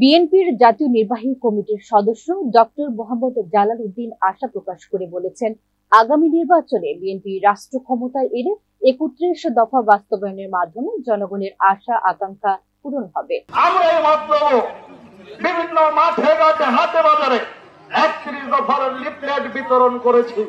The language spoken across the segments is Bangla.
বিএনপির জাতীয় নির্বাহী কমিটির সদস্য ডক্টর মোহাম্মদ জালাল উদ্দিন আশা প্রকাশ করে বলেছেন, আগামী নির্বাচনে বিএনপি রাষ্ট্র ক্ষমতায় এলে ৩১ দফা বাস্তবায়নের মাধ্যমে জনগণের আশা আকাঙ্ক্ষা পূরণ হবে। আমরা মাত্র বিভিন্ন মাঠে ঘাটে হাটে বাজারে ৩১ দফার লিফলেট বিতরণ করেছি।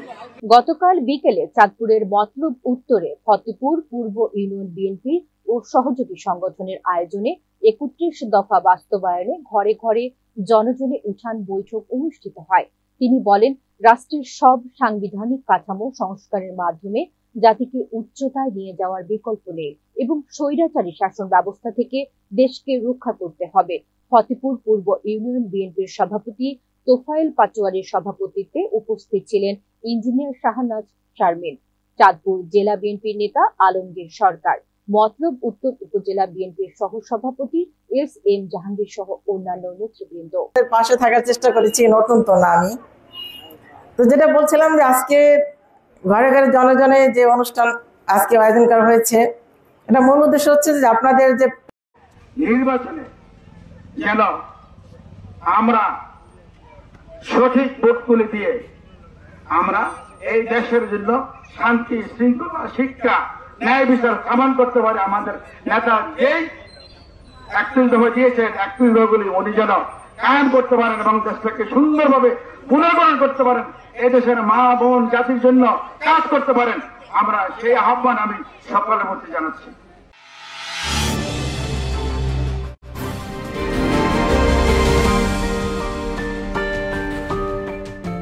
গতকাল বিকেলে চাঁদপুরের মতলব উত্তরে ফতেপুর পূর্ব ইউনিয়ন বিএনপি ও সহযোগী সংগঠনের আয়োজনে ৩১ দফা বাস্তবায়নে ঘরে ঘরে জনজনে উঠান বৈঠক অনুষ্ঠিত হয়। তিনি বলেন, রাষ্ট্রের সব সাংবিধানিক কাঠামো সংস্কারের মাধ্যমে জাতিকে উচ্চতায় নিয়ে যাওয়ার বিকল্প নেই এবং স্বৈরাচারী শাসন ব্যবস্থা থেকে দেশকে রক্ষা করতে হবে। ফতেপুর পূর্ব ইউনিয়ন বিএনপির সভাপতি তোফায়েল পাটোয়ারির সভাপতিত্বে উপস্থিত ছিলেন ইঞ্জিনিয়ার শাহনাজ শারমিন, চাঁদপুর জেলা বিএনপির নেতা আলমগীর সরকার, মতলব উত্তর উপজেলা বিএনপির সহ সভাপতি এস.এম. জাহাঙ্গীর সহ অন্যান্য নেতৃবৃন্দ। পাশে থাকার চেষ্টা করেছি, নতুন তো না আমি। তো যেটা বলছিলাম যে আজকে ঘরে ঘরে জনজনে যে অনুষ্ঠান আজকে আয়োজন করা হয়েছে, এটা মূল উদ্দেশ্য হচ্ছে যে আপনাদের যে নির্বাচনে যেন আমরা সঠিক ভোট তুলে দিয়ে আমরা এই দেশের জন্য শান্তি, শৃঙ্খলা, শিক্ষা, ন্যায় বিচার কামান করতে পারে। আমাদের নেতা যেই ৩১ দফা দিয়েছেন, ৩১ দফাগুলি উনি যেন কায়েম করতে পারেন এবং দেশটাকে সুন্দরভাবে পুনর্গঠন করতে পারেন, এই দেশের মা বোন জাতির জন্য কাজ করতে পারেন। আমরা সেই আহ্বান আমি সকলের মধ্যে জানাচ্ছি।